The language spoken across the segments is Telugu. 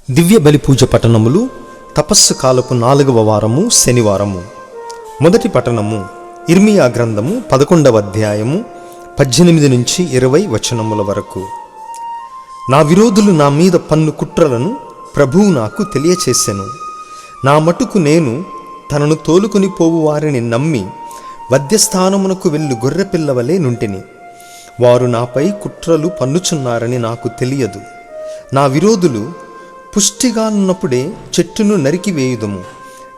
దివ్య బలి పూజ పఠనములు తపస్సు కాలపు 4వ వారము శనివారము. మొదటి పఠనము ఇర్మియా గ్రంథము 11వ అధ్యాయము 18 నుంచి 20 వచనముల వరకు. నా విరోధులు నా మీద పన్ను కుట్రలను ప్రభువు నాకు తెలియచేసెను. నా మటుకు నేను తనను తోలుకొని పోవు వారిని నమ్మి వధ్యస్థానమునకు వెళ్ళు గొర్రెపిల్లవలే నుంటిని. వారు నాపై కుట్రలు పన్నుచున్నారని నాకు తెలియదు. నా విరోధులు పుష్టిగా ఉన్నప్పుడే చెట్టును నరికివేయుదము,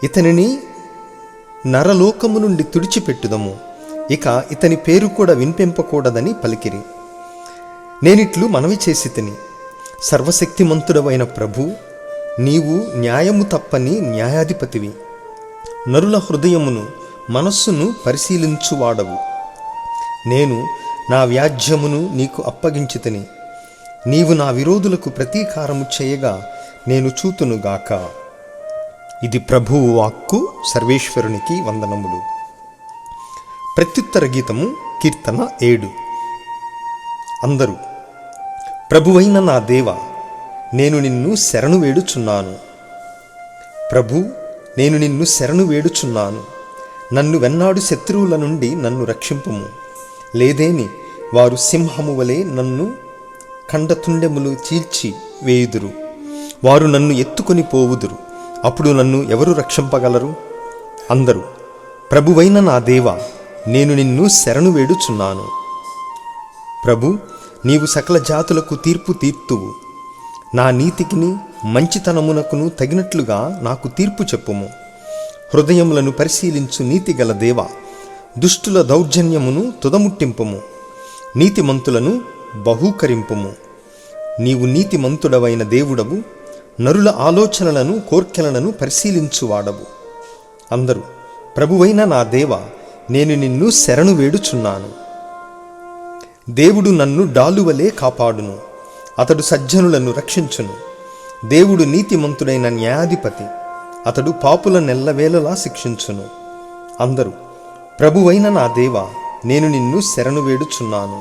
ఇతనిని నరలోకము నుండి తుడిచిపెట్టుదము, ఇక ఇతని పేరు కూడా వినిపింపకూడదని పలికిరి. నేనిట్లు మనవి చేసి తిని, సర్వశక్తిమంతుడవైన ప్రభు, నీవు న్యాయము తప్పని న్యాయాధిపతివి. నరుల హృదయమును మనస్సును పరిశీలించువాడవు. నేను నా వ్యాజ్యమును నీకు అప్పగించి తిని, నీవు నా విరోధులకు ప్రతీకారము చేయగా నేను చూతునుగాక. ఇది ప్రభువు వాక్కు. సర్వేశ్వరునికి వందనములు. ప్రత్యుత్తర గీతము కీర్తన 7. అందరూ, ప్రభువైన నా దేవా, నేను నిన్ను శరణు వేడుచున్నాను. ప్రభు, నేను నిన్ను శరణు వేడుచున్నాను. నన్ను వెన్నాడు శత్రువుల నుండి నన్ను రక్షింపుము. లేదేని వారు సింహము వలె నన్ను ఖండతుండెములు చీల్చి వేయుదురు. వారు నన్ను ఎత్తుకొని పోవుదురు. అప్పుడు నన్ను ఎవరు రక్షింపగలరు? అందరూ, ప్రభువైన నా దేవా, నేను నిన్ను శరణు వేడుచున్నాను. ప్రభు, నీవు సకల జాతులకు తీర్పు తీర్తువు. నా నీతికిని మంచితనమునకును తగినట్లుగా నాకు తీర్పు చెప్పుము. హృదయములను పరిశీలించు నీతిగల దేవా, దుష్టుల దౌర్జన్యమును తుదముట్టింపుము. నీతిమంతులను బహూకరింపుము. నీవు నీతిమంతుడవైన దేవుడవు, నరుల ఆలోచనలను కోర్కెలను పరిశీలించువాడవు. అందరూ, ప్రభువైన నా దేవా, నేను నిన్ను శరణు వేడుచున్నాను. దేవుడు నన్ను డాలువలే కాపాడును. అతడు సజ్జనులను రక్షించును. దేవుడు నీతిమంతుడైన న్యాయాధిపతి. అతడు పాపుల నెల్లవేళలా శిక్షించును. అందరూ, ప్రభువైన నా దేవా, నేను నిన్ను శరణు వేడుచున్నాను.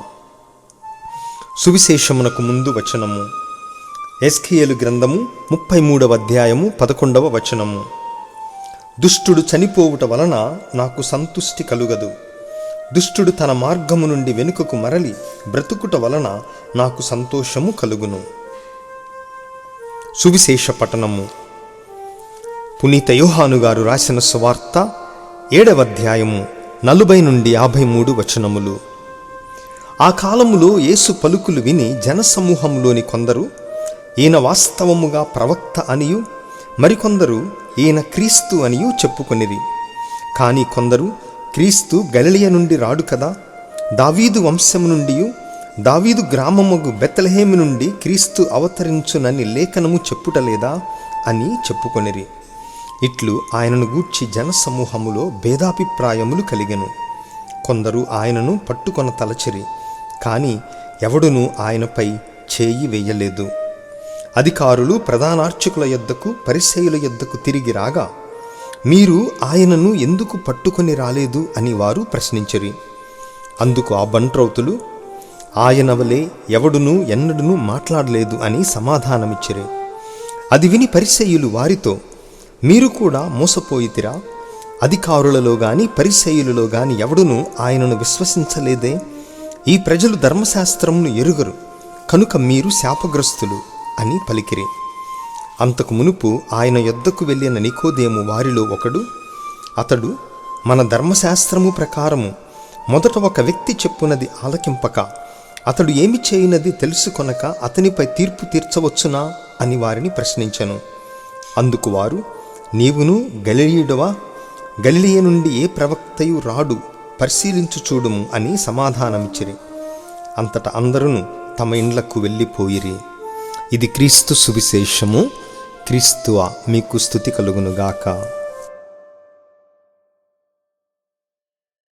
సువిశేషమునకు ముందు వచనము ఎస్కేలు గ్రంథము 33వ అధ్యాయము 11వ వచనము. దుష్టుడు చనిపోవుట వలన నాకు సంతుష్టి కలుగదు. దుష్టుడు తన మార్గము నుండి వెనుకకు మరలి బ్రతుకుట వలన నాకు సంతోషము కలుగును. సువిశేష పఠనము పునీత యోహాను గారు రాసిన సువార్త 7వ అధ్యాయము 40 నుండి 53 వచనములు. ఆ కాలములో యేసు పలుకులు విని జనసమూహంలోని కొందరు ఈయన వాస్తవముగా ప్రవక్త అనియు, మరికొందరు ఈయన క్రీస్తు అనియు చెప్పుకొనిరి. కానీ కొందరు, క్రీస్తు గలిలయ నుండి రాడు కదా, దావీదు వంశము నుండి, దావీదు గ్రామముగు బెత్లెహేము నుండి క్రీస్తు అవతరించునని లేఖనము చెప్పుటలేదా అని చెప్పుకొనిరి. ఇట్లు ఆయనను గూర్చి జనసమూహములో భేదాభిప్రాయములు కలిగెను. కొందరు ఆయనను పట్టుకొన తలచిరి, కానీ ఎవడునూ ఆయనపై చేయి వేయలేదు. అధికారులు ప్రధానార్చకుల యొద్దకు, పరిసయ్యుల యొద్దకు తిరిగి రాగా, మీరు ఆయనను ఎందుకు పట్టుకొని రాలేదు అని వారు ప్రశ్నించిరి. అందుకు ఆ బంట్రౌతులు, ఆయన వలె ఎవడునూ ఎన్నడూనూ మాట్లాడలేదు అని సమాధానమిచ్చిరి. అది విని పరిసయ్యులు వారితో, మీరు కూడా మోసపోయితిరా? అధికారులలో గాని పరిసయ్యులలో గాని ఎవడునూ ఆయనను విశ్వసించలేదే? ఈ ప్రజలు ధర్మశాస్త్రమును ఎరుగరు, కనుక మీరు శాపగ్రస్తులు అని పలికిరి. అంతకు మునుపు ఆయన యొద్దకు వెళ్ళిన నికోదేము వారిలో ఒకడు. అతడు, మన ధర్మశాస్త్రము ప్రకారము మొదట ఒక వ్యక్తి చెప్పునది ఆలకింపక, అతడు ఏమి చేయునది తెలుసుకొనక అతనిపై తీర్పు తీర్చవచ్చునా అని వారిని ప్రశ్నించెను. అందుకు వారు, నీవును గలిలయుడవా? గలిలయ నుండి ఏ ప్రవక్తయు రాడు, పరిశీలించు చూడుము అని సమాధానమిచ్చిరి. అంతటా అందరూ తమ ఇండ్లకు వెళ్ళిపోయిరి. ఇది క్రీస్తు సువిశేషము. క్రీస్తువా, మీకు స్తుతి కలుగునుగాక.